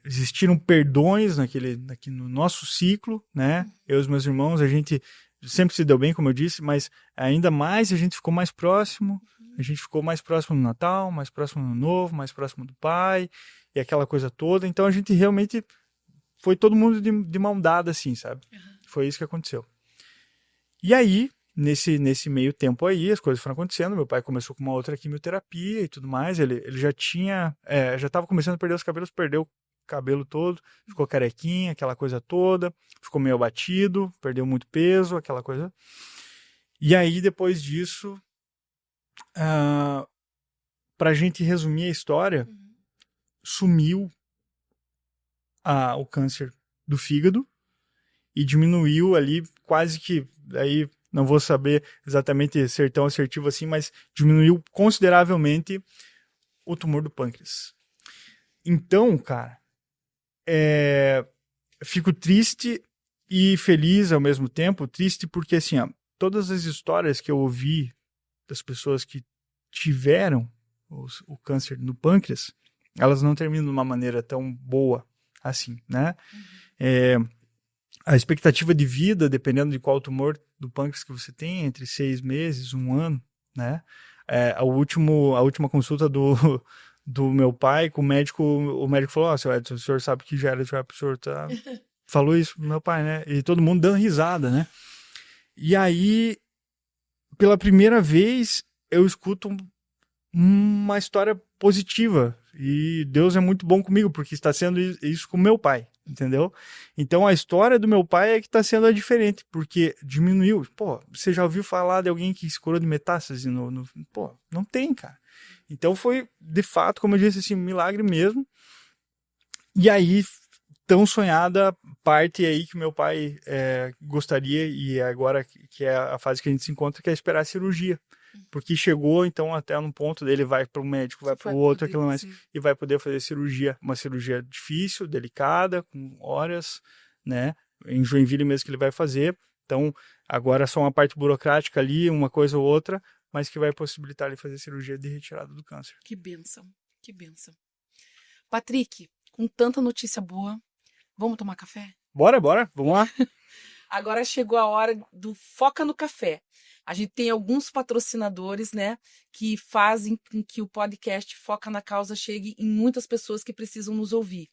S2: Existiram perdões aqui no nosso ciclo, né? Eu e os meus irmãos, a gente sempre se deu bem, como eu disse, mas ainda mais a gente ficou mais próximo. A gente ficou mais próximo no Natal, mais próximo no Ano Novo, mais próximo do pai e aquela coisa toda. Então, a gente realmente... foi todo mundo de mão dada, assim, sabe? Foi isso que aconteceu. E aí, nesse meio tempo aí, as coisas foram acontecendo. Meu pai começou com uma outra quimioterapia e tudo mais. Ele já tinha... já estava começando a perder os cabelos, perdeu o cabelo todo, ficou carequinha, aquela coisa toda. Ficou meio abatido, perdeu muito peso, aquela coisa. E aí, depois disso, pra gente resumir a história, sumiu o câncer do fígado e diminuiu ali quase que, aí não vou saber exatamente ser tão assertivo assim, mas diminuiu consideravelmente o tumor do pâncreas. Então, cara, fico triste e feliz ao mesmo tempo. Triste porque, assim, ó, todas as histórias que eu ouvi das pessoas que tiveram o câncer no pâncreas, elas não terminam de uma maneira tão boa assim, né? A expectativa de vida, dependendo de qual tumor do pâncreas que você tem, entre 6 meses, 1 ano, né? A última consulta do meu pai com o médico falou, seu Edson, o senhor sabe que já era, o senhor tá... falou isso pro meu pai, né? E todo mundo dando risada, né? E aí, pela primeira vez, eu escuto uma história positiva. E Deus é muito bom comigo, porque está sendo isso com meu pai, entendeu? Então, a história do meu pai é que está sendo a diferente, porque diminuiu. Pô, você já ouviu falar de alguém que se curou de metástase? Pô, não tem, cara. Então, foi, de fato, como eu disse, assim, um milagre mesmo. E aí, tão sonhada parte aí que meu pai gostaria, e agora que é a fase que a gente se encontra, que é esperar a cirurgia. Porque chegou, então, até num ponto dele vai para o médico, vai para o outro, aquilo mais, e vai poder fazer cirurgia. Uma cirurgia difícil, delicada, com horas, né? Em Joinville mesmo que ele vai fazer. Então, agora só uma parte burocrática ali, uma coisa ou outra, mas que vai possibilitar ele fazer cirurgia de retirada do câncer.
S1: Que bênção, que bênção. Patrick, com tanta notícia boa, vamos tomar café?
S2: Bora, vamos lá.
S1: Agora chegou a hora do Foca no Café. A gente tem alguns patrocinadores, né, que fazem com que o podcast Foca na Causa chegue em muitas pessoas que precisam nos ouvir.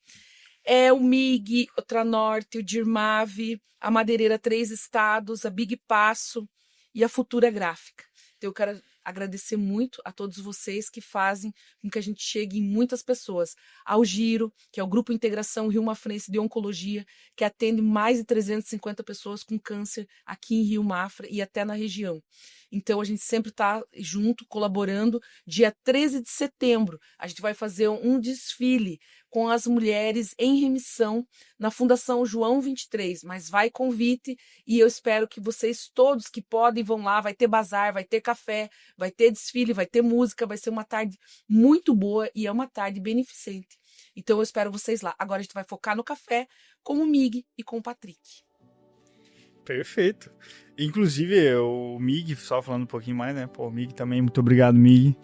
S1: É o MIG, o Tranorte, o Dirmave, a Madeireira 3 Estados, a Big Passo e a Futura Gráfica. Então eu quero agradecer muito a todos vocês que fazem com que a gente chegue em muitas pessoas. Ao Giro, que é o Grupo Integração Rio Mafrense de Oncologia, que atende mais de 350 pessoas com câncer aqui em Rio Mafra e até na região. Então, a gente sempre está junto, colaborando. Dia 13 de setembro, a gente vai fazer um desfile com as mulheres em remissão na Fundação João 23, mas vai convite e eu espero que vocês todos que podem vão lá, vai ter bazar, vai ter café, vai ter desfile, vai ter música, vai ser uma tarde muito boa e é uma tarde beneficente. Então eu espero vocês lá. Agora a gente vai focar no café com o Mig e com o Patrick.
S2: Perfeito. Inclusive, o MIG, só falando um pouquinho mais, né? Pô, o MIG também, muito obrigado, MIG.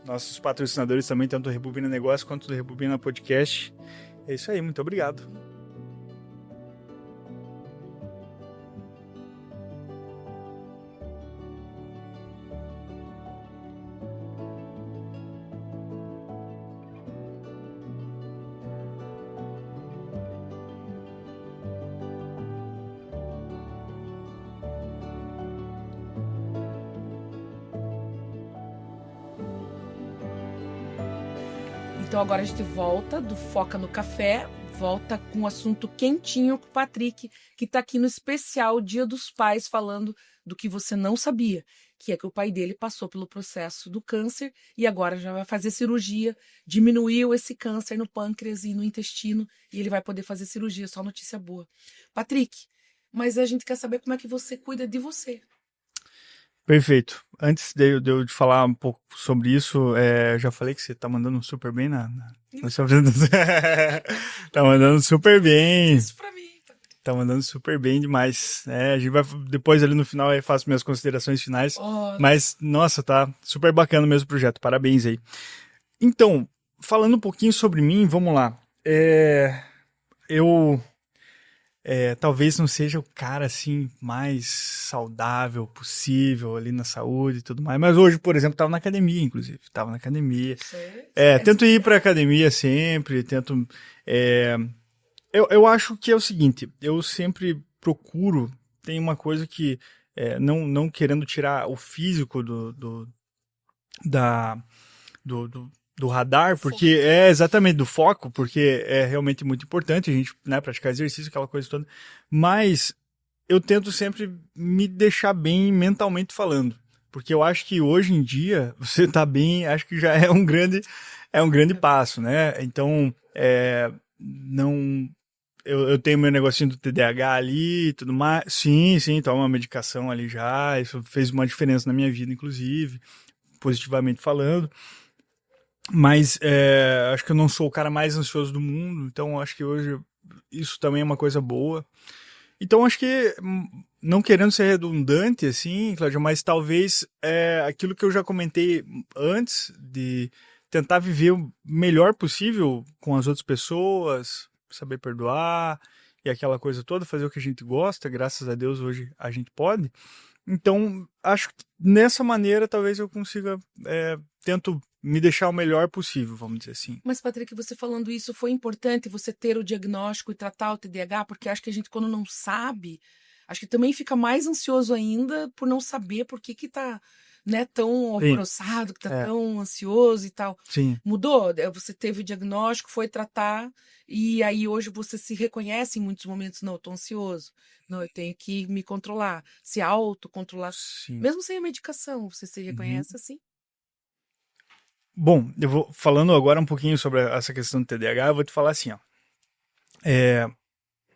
S2: Nossos patrocinadores também, tanto do Rebobina Negócio quanto do Rebobina Podcast. É isso aí, muito obrigado.
S1: Então agora a gente volta do Foca no Café, volta com um assunto quentinho com o Patrick, que está aqui no especial Dia dos Pais, falando do que você não sabia, que é que o pai dele passou pelo processo do câncer e agora já vai fazer cirurgia, diminuiu esse câncer no pâncreas e no intestino e ele vai poder fazer cirurgia, só notícia boa. Patrick, mas a gente quer saber como é que você cuida de você.
S2: Perfeito. Antes de eu falar um pouco sobre isso, já falei que você tá mandando super bem na sua apresentação. Tá mandando super bem.
S1: Isso pra mim.
S2: Tá mandando super bem demais. A gente vai, depois ali no final eu faço minhas considerações finais. Mas, nossa, tá super bacana mesmo o projeto. Parabéns aí. Então, falando um pouquinho sobre mim, vamos lá. Eu... talvez não seja o cara assim mais saudável possível ali na saúde e tudo mais, mas hoje, por exemplo, tava na academia, inclusive, tento ir pra academia sempre, tento, eu acho que é o seguinte, eu sempre procuro, tem uma coisa que, não querendo tirar o físico do radar, porque exatamente do foco, porque é realmente muito importante a gente, né, praticar exercício, aquela coisa toda, mas eu tento sempre me deixar bem mentalmente falando, porque eu acho que hoje em dia você tá bem, acho que já é um grande passo, né? Então, não, eu tenho meu negocinho do TDAH ali e tudo mais, sim, tomo uma medicação ali já, isso fez uma diferença na minha vida, inclusive, positivamente falando. Mas acho que eu não sou o cara mais ansioso do mundo, então acho que hoje isso também é uma coisa boa. Então acho que, não querendo ser redundante, assim, Cláudia, mas talvez aquilo que eu já comentei antes, de tentar viver o melhor possível com as outras pessoas, saber perdoar e aquela coisa toda, fazer o que a gente gosta, graças a Deus hoje a gente pode. Então, acho que nessa maneira talvez eu consiga, tento me deixar o melhor possível, vamos dizer assim.
S1: Mas, Patrick, você falando isso, foi importante você ter o diagnóstico e tratar o TDAH, porque acho que a gente, quando não sabe, acho que também fica mais ansioso ainda por não saber por que tá, né, tão alvoroçado, que tá tão ansioso e tal.
S2: Sim.
S1: Mudou? Você teve o diagnóstico, foi tratar, e aí hoje você se reconhece em muitos momentos, não, eu tô ansioso, não, eu tenho que me controlar, se autocontrolar, mesmo sem a medicação, você se reconhece assim?
S2: Bom, eu vou falando agora um pouquinho sobre essa questão do TDAH, eu vou te falar assim, ó.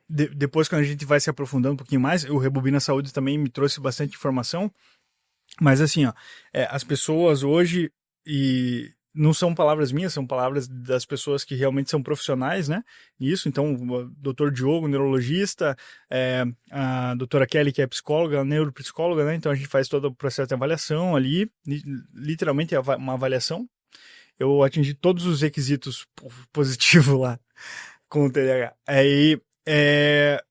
S2: Depois, quando a gente vai se aprofundando um pouquinho mais, o Rebobina Saúde também me trouxe bastante informação, mas assim, ó, as pessoas hoje, e não são palavras minhas, são palavras das pessoas que realmente são profissionais, né, nisso. Então, o Dr. Diogo, neurologista, a doutora Kelly, que é psicóloga, neuropsicóloga, né, então a gente faz todo o processo de avaliação ali, literalmente uma avaliação. Eu atingi todos os requisitos positivos lá com o TDAH. Aí é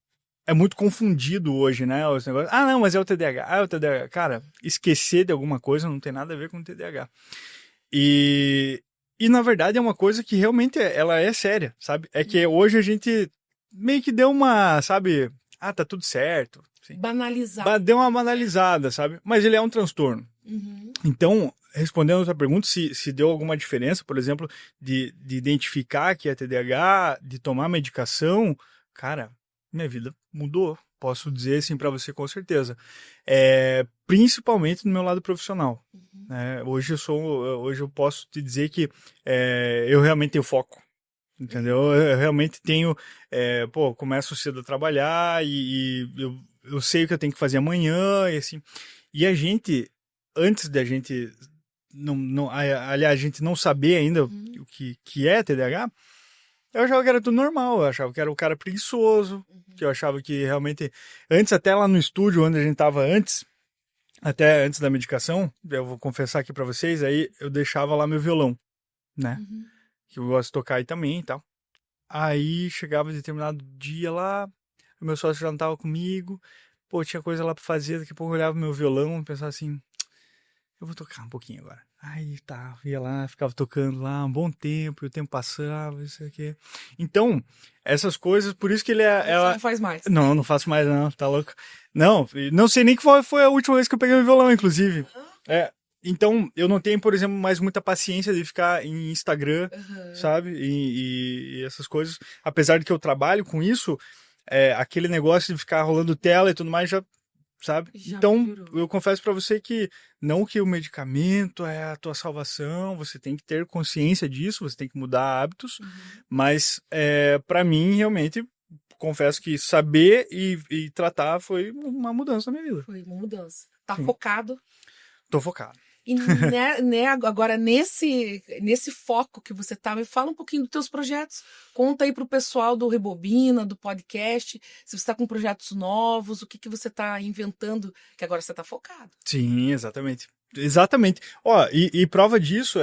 S2: muito confundido hoje, né? Os negócios. Ah, não, mas é o TDAH. Ah, é o TDAH. Cara, esquecer de alguma coisa não tem nada a ver com o TDAH. E na verdade é uma coisa que realmente ela é séria, sabe? É que hoje a gente meio que deu uma, sabe? Ah, tá tudo certo. Assim.
S1: Banalizar.
S2: Deu uma banalizada, sabe? Mas ele é um transtorno.
S1: Uhum.
S2: Então, respondendo a outra pergunta, se deu alguma diferença, por exemplo, de identificar que é TDAH, de tomar medicação, cara, minha vida mudou. Posso dizer assim para você com certeza. Principalmente no meu lado profissional.
S1: Uhum.
S2: Hoje eu posso te dizer que eu realmente tenho foco. Entendeu? Eu realmente tenho. Começo cedo a trabalhar e eu sei o que eu tenho que fazer amanhã, e assim. E a gente, antes da gente aliás, a gente não saber ainda o que é TDAH, eu achava que era tudo normal, eu achava que era o cara preguiçoso, que eu achava que realmente, antes até lá no estúdio onde a gente tava antes, até antes da medicação, eu vou confessar aqui pra vocês, aí eu deixava lá meu violão, né, que eu gosto de tocar aí também e tal. Aí chegava determinado dia lá, o meu sócio já não tava comigo, pô, tinha coisa lá pra fazer, daqui a pouco eu olhava meu violão e pensava assim, eu vou tocar um pouquinho agora. Aí tá, ia lá, ficava tocando lá um bom tempo, e o tempo passava, isso aqui. Então, essas coisas, por isso que ele é...
S1: Você não faz mais.
S2: Não, não faço mais não, tá louco. Não sei nem que foi a última vez que eu peguei meu violão, inclusive. Então, eu não tenho, por exemplo, mais muita paciência de ficar em Instagram, sabe? E essas coisas. Apesar de que eu trabalho com isso, aquele negócio de ficar rolando tela e tudo mais já, sabe? Então, eu confesso pra você que não que o medicamento é a tua salvação, você tem que ter consciência disso, você tem que mudar hábitos, mas pra mim, realmente, confesso que saber e tratar foi uma mudança na minha vida.
S1: Foi uma mudança. Tá
S2: Sim.
S1: focado?
S2: Tô focado.
S1: E agora, nesse foco que você tá, me fala um pouquinho dos teus projetos. Conta aí pro pessoal do Rebobina, do podcast, se você está com projetos novos, o que você tá inventando, que agora você tá focado.
S2: Sim, exatamente. Exatamente. Ó, e prova disso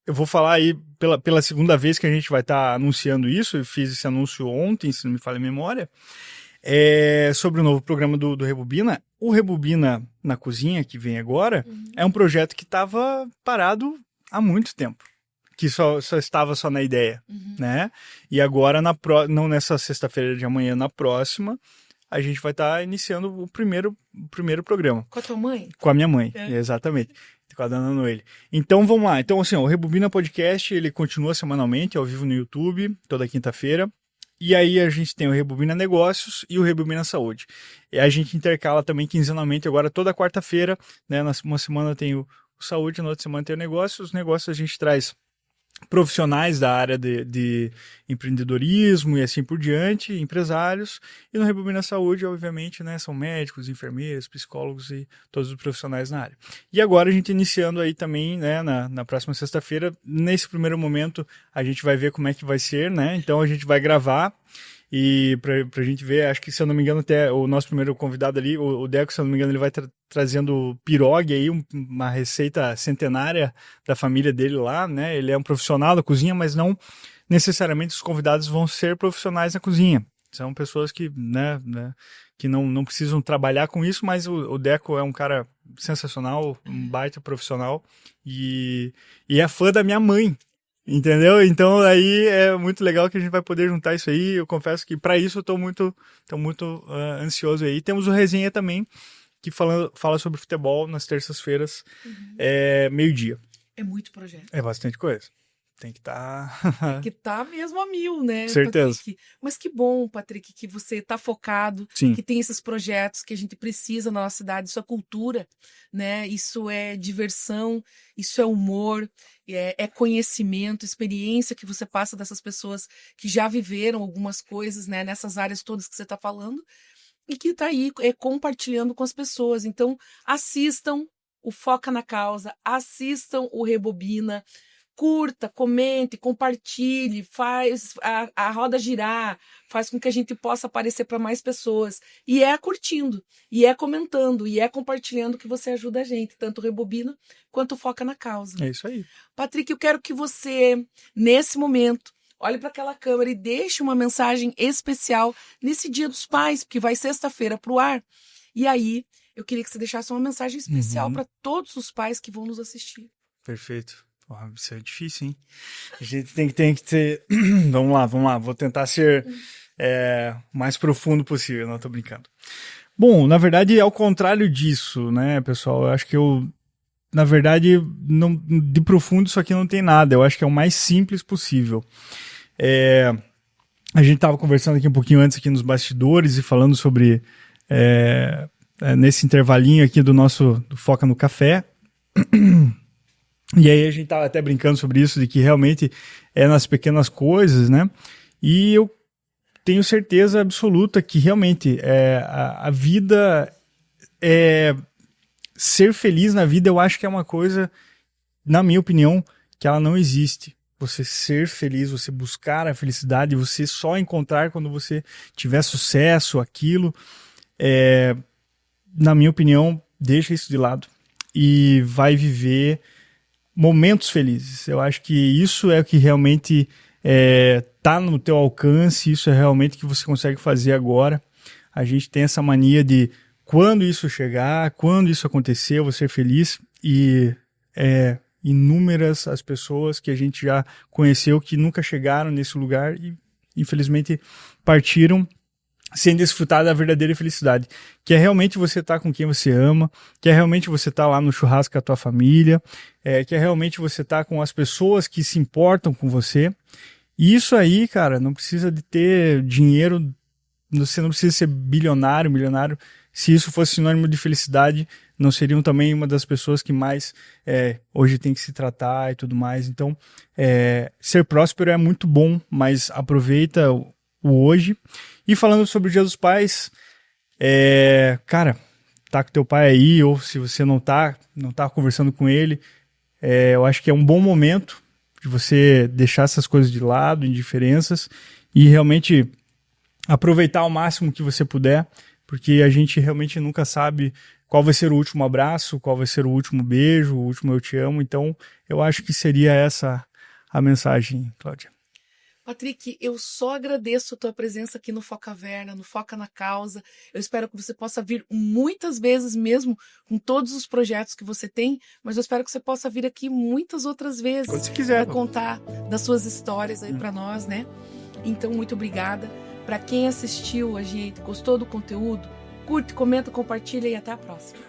S2: eu vou falar aí pela segunda vez que a gente vai estar anunciando isso, eu fiz esse anúncio ontem, se não me falha a memória, sobre o novo programa do Rebobina. O Rebobina na Cozinha, que vem agora, é um projeto que estava parado há muito tempo, que só estava só na ideia, né? E agora, não nessa sexta-feira de amanhã, na próxima, a gente vai estar iniciando o primeiro programa.
S1: Com a tua mãe?
S2: Com a minha mãe, exatamente. Com a Dana Noelle. Então, vamos lá. Então, assim, o Rebobina Podcast, ele continua semanalmente, ao vivo no YouTube, toda quinta-feira. E aí a gente tem o Rebobina Negócios e o Rebobina Saúde. E a gente intercala também quinzenalmente, agora toda quarta-feira, né? Uma semana tem o Saúde, na outra semana tem o Negócios. Os negócios a gente traz profissionais da área de empreendedorismo e assim por diante, empresários, e no Rebobina Saúde, obviamente, né, são médicos, enfermeiros, psicólogos e todos os profissionais na área. E agora a gente iniciando aí também, né, na próxima sexta-feira, nesse primeiro momento a gente vai ver como é que vai ser, né, então a gente vai gravar. E pra gente ver, acho que se eu não me engano, até o nosso primeiro convidado ali, o Deco, se eu não me engano, ele vai trazendo pirogue aí, uma receita centenária da família dele lá, né? Ele é um profissional da cozinha, mas não necessariamente os convidados vão ser profissionais da cozinha. São pessoas que, né que não precisam trabalhar com isso, mas o Deco é um cara sensacional, um baita profissional e é fã da minha mãe. Entendeu? Então aí é muito legal que a gente vai poder juntar isso aí. Eu confesso que para isso eu tô muito ansioso aí. Temos o Resenha também, que fala sobre futebol nas terças-feiras, meio-dia.
S1: É muito projeto.
S2: É bastante coisa. Tem que estar...
S1: Tem que estar mesmo a mil, né,
S2: Certeza.
S1: Patrick? Mas que bom, Patrick, que você está focado,
S2: Sim.
S1: que tem esses projetos que a gente precisa na nossa cidade. Isso é cultura, né? Isso é diversão, isso é humor, é conhecimento, experiência que você passa dessas pessoas que já viveram algumas coisas, né, nessas áreas todas que você está falando e que está aí compartilhando com as pessoas. Então, assistam o Foca na Causa, assistam o Rebobina, curta, comente, compartilhe, faz a roda girar, faz com que a gente possa aparecer para mais pessoas. E é curtindo, e é comentando, e é compartilhando que você ajuda a gente, tanto o Rebobina quanto o Foca na Causa.
S2: É isso aí.
S1: Patrick, eu quero que você, nesse momento, olhe para aquela câmera e deixe uma mensagem especial nesse Dia dos Pais, que vai sexta-feira para o ar. E aí, eu queria que você deixasse uma mensagem especial para todos os pais que vão nos assistir.
S2: Perfeito. Porra, isso é difícil, hein? A gente tem que ter... vamos lá. Vou tentar ser o mais profundo possível. Não, tô brincando. Bom, na verdade, ao contrário disso, né, pessoal? Eu acho que na verdade, de profundo isso aqui não tem nada. Eu acho que é o mais simples possível. A gente tava conversando aqui um pouquinho antes aqui nos bastidores e falando sobre... nesse intervalinho aqui do Foca no Café... E aí a gente tava até brincando sobre isso, de que realmente é nas pequenas coisas, né? E eu tenho certeza absoluta que realmente a vida, ser feliz na vida, eu acho que é uma coisa, na minha opinião, que ela não existe. Você ser feliz, você buscar a felicidade, você só encontrar quando você tiver sucesso, aquilo, na minha opinião, deixa isso de lado e vai viver momentos felizes. Eu acho que isso é o que realmente tá no teu alcance, isso é realmente o que você consegue fazer agora. A gente tem essa mania de, quando isso chegar, quando isso acontecer, eu vou ser feliz, e inúmeras as pessoas que a gente já conheceu que nunca chegaram nesse lugar e infelizmente partiram sem desfrutar da verdadeira felicidade, que é realmente você estar com quem você ama, que é realmente você estar lá no churrasco com a tua família, que é realmente você estar com as pessoas que se importam com você. E isso aí, cara, não precisa de ter dinheiro, você não precisa ser bilionário, milionário. Se isso fosse sinônimo de felicidade, não seriam também uma das pessoas que mais hoje tem que se tratar e tudo mais. Então, ser próspero é muito bom, mas aproveita o hoje. E falando sobre o Dia dos Pais, cara, tá com teu pai aí, ou se você não tá conversando com ele, eu acho que é um bom momento de você deixar essas coisas de lado, indiferenças, e realmente aproveitar ao máximo que você puder, porque a gente realmente nunca sabe qual vai ser o último abraço, qual vai ser o último beijo, o último eu te amo. Então, eu acho que seria essa a mensagem, Cláudia.
S1: Patrick, eu só agradeço a tua presença aqui no Foca Verna, no Foca na Causa. Eu espero que você possa vir muitas vezes mesmo, com todos os projetos que você tem, mas eu espero que você possa vir aqui muitas outras vezes.
S2: Quando você quiser.
S1: Para contar das suas histórias aí para nós, né? Então, muito obrigada. Para quem assistiu a gente, gostou do conteúdo, curte, comenta, compartilha e até a próxima.